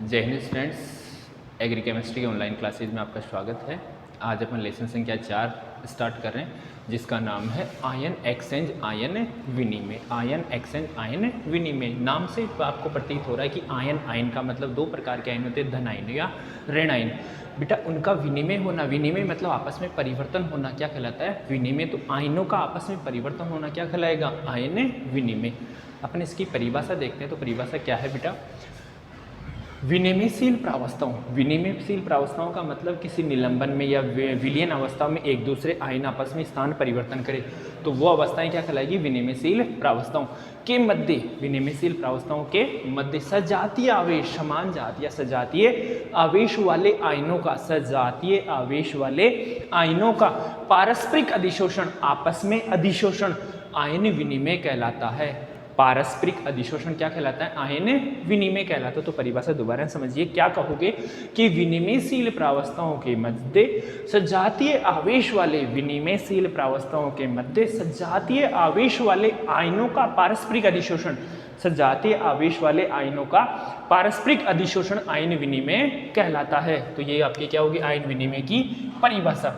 जय Hind students, agree chemistry की online classes में आपका स्वागत है। आज अपन लेसन संख्या 4 स्टार्ट कर रहे हैं, जिसका नाम है आयन एक्सचेंज आयन विनिमय। आयन एक्सचेंज आयन विनिमय नाम से आपको प्रतीत हो रहा है कि आयन आयन का मतलब दो प्रकार के आयन होते हैं, धन आयन या ऋण आयन। बेटा उनका विनिमय होना, विनिमय मतलब आपस में परिवर्तन होना, क्या कहलाता है? विनिमय। तो आयनों का आपस में परिवर्तन होना क्या कहलाएगा? आयन विनिमय। अपन इसकी परिभाषा देखते हैं। तो परिभाषा क्या है बेटा? विनिमयशील प्रावस्थाओं, विनिमयशील प्रावस्थाओं का मतलब किसी निलंबन में या विलयन अवस्था में एक दूसरे आयन आपस में स्थान परिवर्तन करे, तो वो अवस्थाएं क्या कहलाएगी? विनिमयशील प्रावस्थाओं के मध्य, विनिमयशील प्रावस्थाओं के मध्य सजातीय आवेश, समान जात या सजातीय आवेश वाले आयनों का, सजातीय आवेश वाले आयनों का पारस्परिक अधिशोषण, आपस में अधिशोषण आयन विनिमय कहलाता है। पारस्परिक अधिशोषण क्या कहलाता है? आयन विनिमय कहलाता है। तो परिभाषा दोबारा समझिए, क्या कहोगे कि विनिमयशील प्रावस्थाओं के मध्य सजातीय आवेश वाले, विनिमयशील प्रावस्थाओं के मध्य सजातीय आवेश वाले आयनों का पारस्परिक अधिशोषण, सजातीय आवेश वाले आयनों का पारस्परिक अधिशोषण आयन विनिमय कहलाता है। तो ये आपकी क्या होगी? आयन विनिमय की परिभाषा।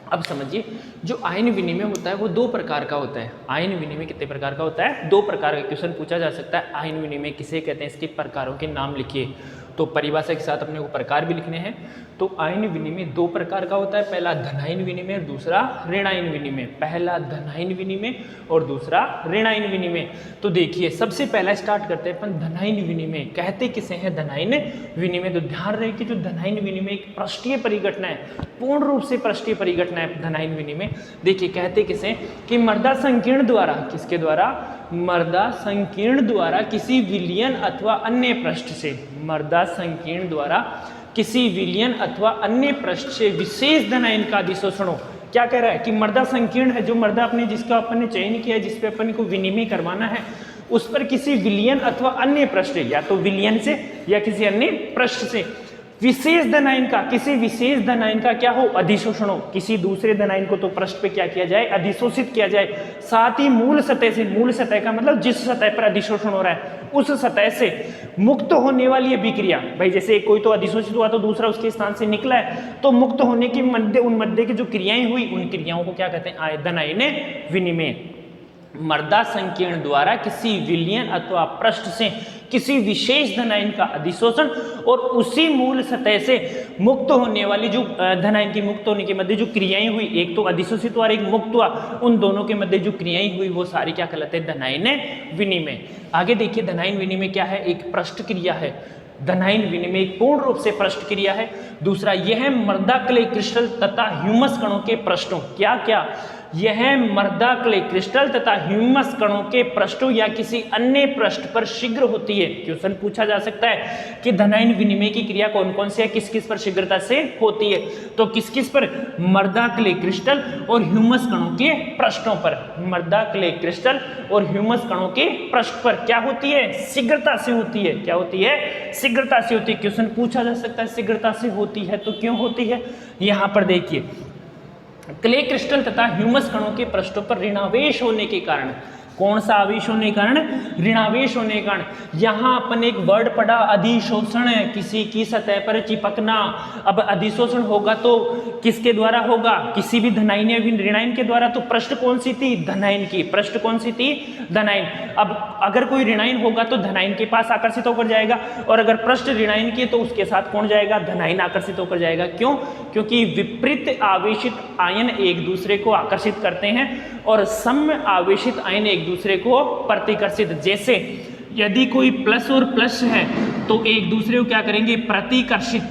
अब समझिए, जो आयन विनिमय होता है वो दो प्रकार का होता है। आयन विनिमय कितने प्रकार का होता है? दो प्रकार का। क्वेश्चन पूछा जा सकता है आयन विनिमय किसे कहते हैं, इसके प्रकारों के नाम लिखिए। तो परिभाषा के साथ अपने को प्रकार भी लिखने हैं। तो आयन विनिमय दो प्रकार का होता है, पहला धनायन विनिमय और दूसरा ऋणायन विनिमय। पहला धनायन विनिमय और दूसरा ऋणायन विनिमय। तो देखिए, सबसे पहला स्टार्ट करते हैं अपन धनायन विनिमय। कहते किसे हैं धनायन विनिमय? तो ध्यान रहे कि जो धनायन विनिमय एक पृष्ठीय परिघटना है, पूर्ण रूप से पृष्ठीय परिघटना है धनायन विनिमय। देखिए कहते किसे कि मर्दा संकीर्ण द्वारा, किसके द्वारा? मर्दा संकीर्ण द्वारा किसी विलयन अथवा अन्य पृष्ठ से, मर्दा संकीर्ण द्वारा किसी विलयन अथवा अन्य पृष्ठ से विशेष धनायन का अधिशोषण हो। क्या कह रहा है कि मर्दा संकीर्ण है, जो मर्दा अपने जिसका अपन ने चयन किया है, जिसपे अपन को विनिमय करवाना है, उस पर किसी विलयन अथवा अन्य पृष्ठ, या तो विलयन से या किसी अन्य पृष्ठ से विशेष धनायन का, किसी विशेष धनायन का क्या हो? अधिशोषण हो। किसी दूसरे धनायन को तो पृष्ठ पे क्या किया जाए? अधिशोषित किया जाए। साथ ही मूल सतह से, मूल सतह का मतलब जिस सतह पर अधिशोषण हो रहा है उस सतह से मुक्त होने वाली अभिक्रिया, भाई जैसे कोई तो अधिशोषित हुआ तो दूसरा उसके स्थान से निकला है, तो मुक्त होने के मध्य, उन मध्य की जो क्रियाएं हुई, उन क्रियाओं को क्या कहते हैं? धनायन विनिमय। मर्दा संकीर्ण द्वारा किसी विलयन अथवा पृष्ठ से किसी विशेष धनायन का अधिशोषण और उसी मूल सतह से मुक्त होने वाली, जो धनायन की मुक्त होने के मध्य जो क्रियाएं हुई, एक तो अधिशोषित हुआ और एक मुक्त हुआ, उन दोनों के मध्य जो क्रियाएं हुई वो सारी क्या कहलाते हैं? धनायन विनिमय। आगे देखिए, धनायन विनिमय क्या है? एक पृष्ठ क्रिया है। धनायन विनिमय एक पूर्ण रूप से पृष्ठ क्रिया है। दूसरा, यह मर्दा क्ले क्रिस्टल तथा ह्यूमस कणों के पृष्ठों, क्या क्या? यह मर्दा क्ले क्रिस्टल तथा ह्यूमस कणों के पृष्ठों या किसी अन्य पृष्ठ पर शीघ्र होती है। क्वेश्चन पूछा जा सकता है कि धनायन विनिमय की क्रिया कौन कौन सी है, किस किस पर शीघ्रता से होती है? तो किस किस पर? मर्दा क्ले क्रिस्टल और ह्यूमस कणों के पृष्ठों पर। मर्दा क्ले क्रिस्टल और ह्यूमस कणों के पृष्ठ पर क्या होती है? शीघ्रता से होती है। क्या होती है? शीघ्रता से होती है। क्वेश्चन पूछा जा सकता है शीघ्रता से होती है तो क्यों होती है? यहां पर देखिए, क्ले क्रिस्टल तथा ह्यूमस कणों के पृष्ठों पर ऋणावेश होने के कारण, कौन सा आवेश होने के कारण? ऋणावेश होने के कारण। यहां अपन एक वर्ड पढ़ा, अधिशोषण, किसी की सतह पर चिपकना। अब अधिशोषण होगा तो किसके द्वारा होगा? किसी भी धनायन या ऋणायन के द्वारा। तो पृष्ठ कौन सी थी? धनायन की। पृष्ठ कौन सी थी? धनायन। अब अगर कोई ऋणायन होगा तो धनायन के पास आकर्षित होकर जाएगा, और अगर पृष्ठ ऋणायन की तो उसके साथ कौन जाएगा? धनायन आकर्षित होकर जाएगा। क्यों? क्योंकि विपरीत आवेशित आयन एक दूसरे को आकर्षित करते हैं और सम्य आवेशित आयन एक दूसरे को प्रतिकर्षित। जैसे यदि कोई प्लस और प्लस है तो एक दूसरे को क्या करेंगे? प्रतिकर्षित।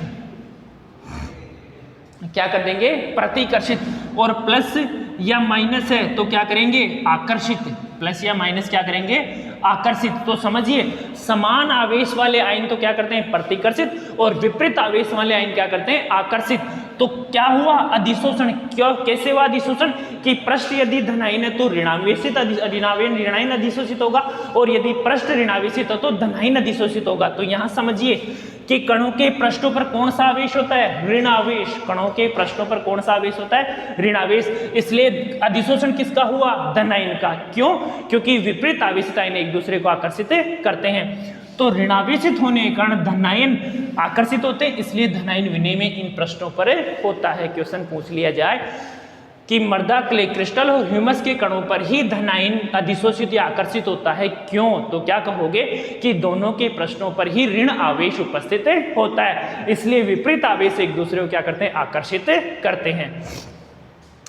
क्या कर देंगे? प्रतिकर्षित। और प्लस या माइनस है तो क्या करेंगे? आकर्षित। प्लस या माइनस क्या करेंगे? आकर्षित। तो समझिए, समान आवेश वाले आयन तो क्या करते हैं? प्रतिकर्षित, और विपरीत आवेश वाले आयन क्या करते हैं? आकर्षित। तो क्या हुआ? अधिशोषण। क्यों? कैसे हुआ अधिशोषण? कि पृष्ठ यदि धनायन है तो ऋणावेशित ऋणायन अधिशोषित होगा, और यदि पृष्ठ ऋणावेशित हो तो धनायन अधिशोषित होगा। तो यहां समझिए कि कणों के पृष्ठों पर कौन सा आवेश होता है? ऋणावेश। कणों के पृष्ठों पर कौन सा आवेश होता है? ऋणावेश। इसलिए अधिशोषण किसका हुआ? धनायन का। क्यों? क्योंकि विपरीत आवेशित आयन एक दूसरे को आकर्षित करते हैं। तो ऋणावेशित होने के कारण धनायन आकर्षित होते हैं, इसलिए धनायन विनिमय इन प्रश्नों पर होता है। क्वेश्चन पूछ लिया जाए कि मृदा क्ले क्रिस्टल और ह्यूमस के कणों पर ही धनायन अधिशोषित या आकर्षित होता है, क्यों? तो क्या कहोगे कि दोनों के प्रश्नों पर ही ऋण आवेश उपस्थित होता है, इसलिए विपरीत आवेश एक दूसरे को क्या करते हैं? आकर्षित करते हैं।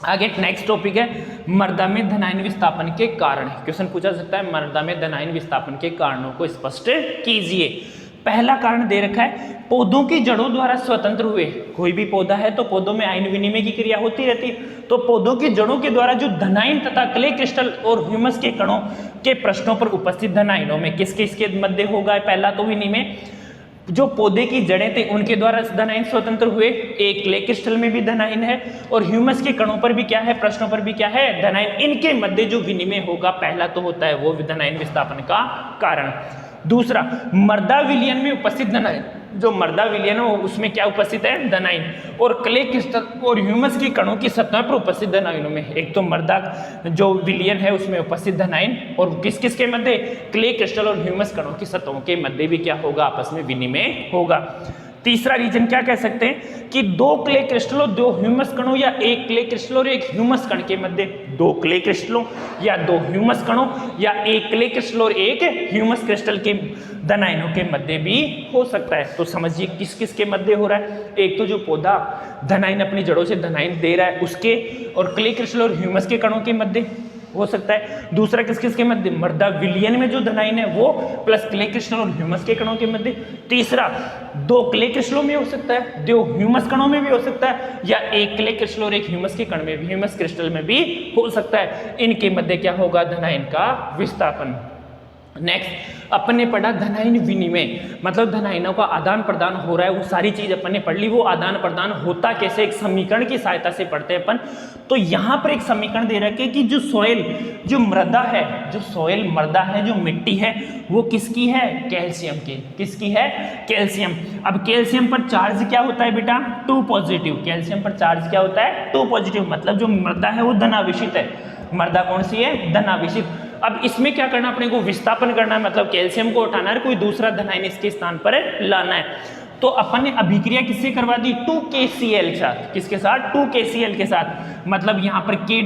आगे नेक्स्ट टॉपिक है मृदा में धनायन विस्थापन के कारण। क्वेश्चन पूछा सकता है मृदा में धनायन विस्थापन के कारणों को स्पष्ट कीजिए। पहला कारण दे रखा है पौधों की जड़ों द्वारा स्वतंत्र हुए। कोई भी पौधा है तो पौधों में आयन विनिमय की क्रिया होती रहती है, तो पौधों की जड़ों के द्वारा जो धनायन तथा क्ले क्रिस्टल और ह्यूमस के कणों के प्रश्नों पर उपस्थित धनायनों में किस किसके मध्य होगा? पहला तो विनिमय, जो पौधे की जड़ें थे उनके द्वारा धनायन स्वतंत्र हुए, एक क्ले क्रिस्टल में भी धनायन है और ह्यूमस के कणों पर भी क्या है? प्रश्नों पर भी क्या है? धनायन। इनके मध्य जो विनिमय होगा पहला तो होता है वो धनायन विस्थापन का कारण। दूसरा, मृदा विलयन में उपस्थित धनायन, जो मृदा विलयन हो उसमें क्या उपस्थित है? धनायन। और क्ले क्रिस्टल और ह्यूमस की कणों की सतह पर उपस्थित धनायनों में एक तो मृदा जो विलयन है उसमें उपस्थित धनायन और किस किस के मध्य? क्ले क्रिस्टल और ह्यूमस कणों की सतहों के मध्य भी क्या होगा? आपस में विनिमय होगा। तीसरा रीजन क्या कह सकते हैं कि दो क्ले क्रिस्टलों, दो ह्यूमस कणों या एक क्ले क्रिस्टल और एक ह्यूमस कण के मध्य, दो क्ले क्रिस्टलों या दो ह्यूमस कणों या एक क्ले क्रिस्टल और एक ह्यूमस क्रिस्टल के धनायनों के मध्य भी हो सकता है। तो समझिए किस किस के मध्य हो रहा है? एक तो जो पौधा धनायन अपनी जड़ों से धनायन दे रहा है उसके, और क्ले क्रिस्टल और ह्यूमस के कणों के मध्य हो सकता है। दूसरा किस किस के मध्य? मृदा विलयन में जो धनायन है वो प्लस क्ले क्रिस्टल और ह्यूमस के कणों के मध्य। तीसरा, दो क्ले क्रिस्टलों में हो सकता है, दो ह्यूमस कणों में भी हो सकता है, या एक क्ले क्रिस्टल और एक ह्यूमस के कण में भी, ह्यूमस क्रिस्टल में भी हो सकता है। इनके मध्य क्या होगा? धनायन का विस्थापन। नेक्स्ट अपन ने पढ़ा धनायन विनिमय, मतलब धनायनों का आदान प्रदान हो रहा है, वो सारी चीज अपन ने पढ़ ली। वो आदान प्रदान होता कैसे? एक समीकरण की सहायता से पढ़ते हैं अपन। तो यहाँ पर एक समीकरण दे रखे कि जो सॉइल, जो मृदा है, जो सॉइल मृदा है, जो मिट्टी है वो किसकी है? कैल्शियम की। किसकी है? कैल्शियम। अब कैल्शियम पर चार्ज क्या होता है बेटा? 2 पॉजिटिव। कैल्शियम पर चार्ज क्या होता है? 2 पॉजिटिव। मतलब जो मृदा है वो धनावेशित है। मृदा कौन सी है? धनावेशित। अब इसमें क्या करना? अपने को विस्थापन करना है, मतलब कैल्शियम को उठाना है, कोई दूसरा धनायन इसके स्थान पर लाना है। तो अपन ने अभिक्रिया किससे करवा दी? 2KCl के साथ। किसके साथ? 2KCl के साथ। मतलब यहाँ पर K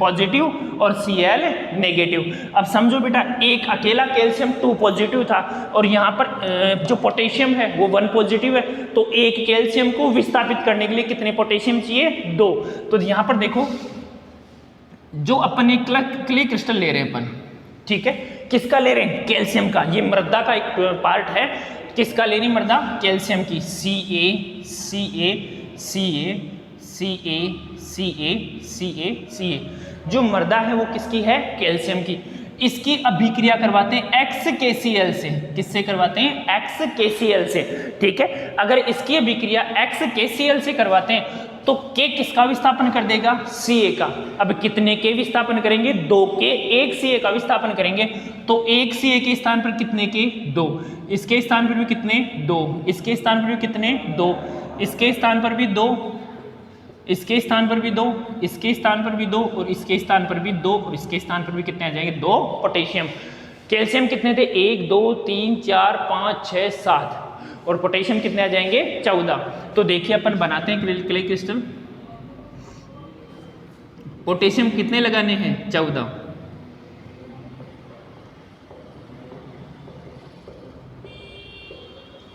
पॉजिटिव और Cl नेगेटिव। अब समझो बेटा एक अकेला कैल्शियम 2 पॉजिटिव था और यहाँ पर जो पोटेशियम है वो 1 पॉजिटिव है, तो एक कैल्शियम को विस्थापित करने के लिए कितने पोटेशियम चाहिए? 2। तो यहाँ पर देखो जो अपन एक क्ले क्रिस्टल ले रहे हैं अपन, ठीक है, किसका ले रहे हैं? कैल्शियम का। ये मृदा का एक पार्ट है, किसका ले रही मृदा? कैल्शियम की। Ca जो मृदा है वो किसकी है? कैल्शियम की। इसकी अभिक्रिया करवाते हैं XKCl से। किससे करवाते हैं? XKCl से। ठीक है, अगर इसकी अभिक्रिया XKCl से करवाते हैं तो K किसका विस्थापन कर देगा? Ca का। अब कितने K विस्थापन करेंगे? 2 K, 1 Ca का विस्थापन करेंगे, तो 1 Ca के स्थान पर कितने K? 2। इसके स्थान पर भी कितने? 2। इसके स्थान पर भी कितने? 2। इसके स्थान पर भी 2, इसके स्थान पर भी 2, इसके स्थान पर भी 2 और इसके स्थान पर भी 2 और इसके स्थान पर भी कितने आ जाएंगे? 2 पोटेशियम। कैल्शियम कितने थे? 1 2 3 4 5 6 7 और पोटेशियम कितने आ जाएंगे? 14। तो देखिए अपन बनाते हैं क्ले क्रिस्टल। पोटेशियम कितने लगाने हैं? 14।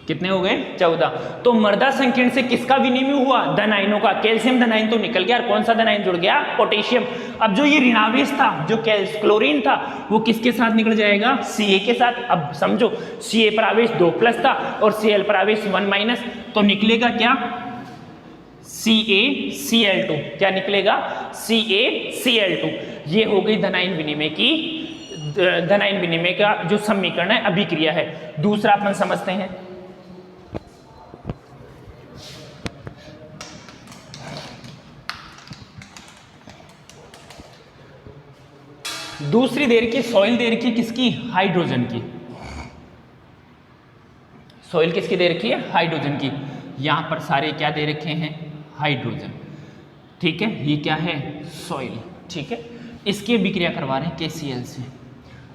कितने हो गए? 14। तो मृदा संकीर्ण से किसका विनिमय हुआ? धनायनों का। कैल्शियम धनायन तो निकल गया और कौन सा धनायन जुड़ गया? पोटेशियम। अब जो ये ऋणावेश था, जो क्लोरीन था, वो किसके साथ निकल जाएगा? Ca के साथ। अब समझो Ca पर आवेश 2+ था और Cl पर आवेश 1-, तो निकलेगा क्या? CaCl2। क्या निकलेगा? CaCl2। ये हो गई धनायन विनिमय की, धनायन विनिमय का जो समीकरण है, अभिक्रिया है। दूसरा अपन समझते हैं, दूसरी दे रखी सॉइल दे रखी किसकी? हाइड्रोजन की। सॉइल किसकी दे रखी है? हाइड्रोजन की। यहां पर सारे क्या दे रखे हैं? हाइड्रोजन। ठीक है, ये क्या है? सॉइल। ठीक है, इसकी अभिक्रिया करवा रहे हैं KCl से,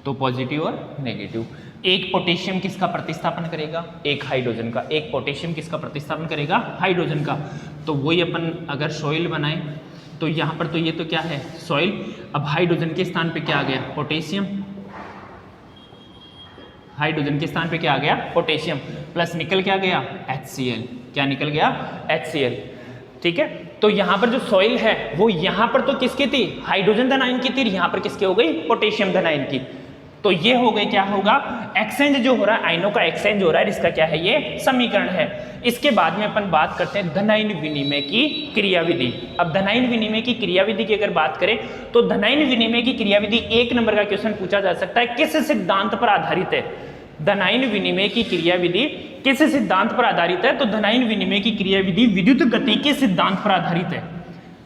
तो पॉजिटिव और नेगेटिव। एक पोटेशियम किसका प्रतिस्थापन करेगा, एक हाइड्रोजन का। एक पोटेशियम किसका प्रतिस्थापन करेगा, हाइड्रोजन का। तो वही अपन अगर सॉइल बनाए तो यहाँ पर तो ये तो क्या है सॉइल, अब हाइड्रोजन के स्थान पे क्या आ गया, पोटेशियम। हाइड्रोजन के स्थान पे क्या आ गया, पोटेशियम, प्लस निकल क्या गया, HCl। क्या निकल गया, HCl। ठीक है, तो यहाँ पर जो सॉइल है वो यहाँ पर तो किसकी थी, हाइड्रोजन धन आयन की थी, यहाँ पर किसकी हो गई, पोटेशियम धन आयन की। तो ये हो गई, क्या होगा, एक्सचेंज जो हो रहा है, आयनों का एक्सचेंज हो रहा है, इसका क्या है, ये समीकरण है। इसके बाद में अपन बात करते हैं धनायन विनिमय की क्रियाविधि। अब धनायन विनिमय की क्रियाविधि की अगर बात करें तो धनायन विनिमय की क्रियाविधि 1 नंबर का क्वेश्चन पूछा जा सकता है, किस सिद्धांत पर आधारित है। धनायन विनिमय की क्रियाविधि किस सिद्धांत पर आधारित है, तो धनायन विनिमय की क्रियाविधि विद्युत गति के सिद्धांत पर आधारित है।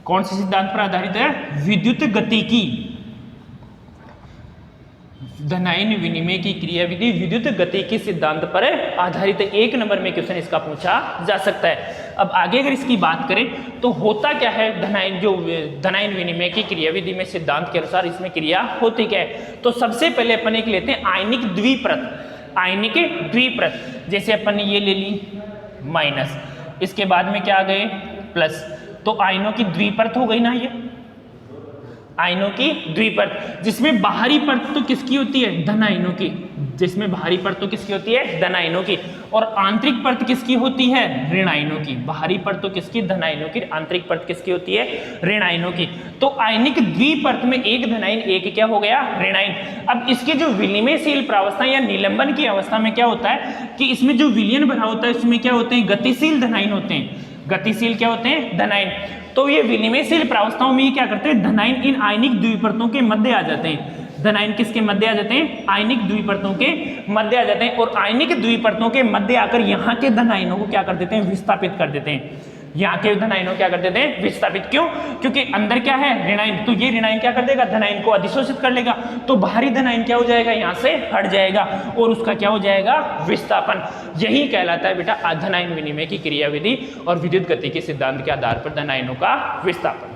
कौन से सिद्धांत पर आधारित है, विद्युत गति की। धनायन विनिमय की क्रियाविधि विद्युत गति के सिद्धांत पर आधारित है। 1 नंबर में क्वेश्चन इसका पूछा जा सकता है। अब आगे अगर इसकी बात करें तो होता क्या है, धनायन विनिमय की क्रियाविधि में सिद्धांत के अनुसार इसमें क्रिया होती क्या है। तो सबसे पहले अपन एक लेते हैं आयनिक द्विपरत। आयनिक द्विपरत, जैसे अपन ने ये ले ली माइनस, इसके बाद में क्या आ गए प्लस, तो आयनों की द्विपरत हो गई ना, ये आयनों की द्विपरत, जिसमें बाहरी परत तो किसकी होती है, धन आयनों की। जिसमें बाहरी परत तो किसकी होती है, धन आयनों की, और आंतरिक परत किसकी होती है, ऋण आयनों की। बाहरी परत तो किसकी, धन आयनों की, आंतरिक परत किसकी होती है, ऋण आयनों की। तो आयनिक द्विपरत में एक धन आयन, एक क्या हो गया, ऋण आयन। अब इसके जो विनिमयशील प्रावस्था या निलंबन की अवस्था में क्या होता है कि इसमें जो विलयन भरा होता है उसमें क्या होते हैं, गतिशील धन आयन होते हैं। गतिशील क्या होते हैं, धन आयन। तो ये विनिमयशील प्रावस्थाओं में ये क्या करते हैं, धनायन इन आयनिक द्विपरतों के मध्य आ जाते हैं। धनायन किसके मध्य आ जाते हैं, आयनिक द्विपरतों के मध्य आ जाते हैं, और आयनिक द्विपरतों के मध्य आकर यहाँ के धनायनों को क्या कर देते हैं, विस्थापित कर देते हैं। यहाँ के धनायनों क्या कर देते हैं, विस्थापित। क्यों, क्योंकि अंदर क्या है, ऋणायन, तो ये ऋणायन क्या कर देगा, धनायन को अधिशोषित कर लेगा, तो बाहरी धनायन क्या हो जाएगा, यहाँ से हट जाएगा, और उसका क्या हो जाएगा, विस्थापन। यही कहलाता है बेटा धनायन विनिमय की क्रियाविधि और विद्युत गति के सिद्धांत के आधार पर धनायनों का विस्थापन।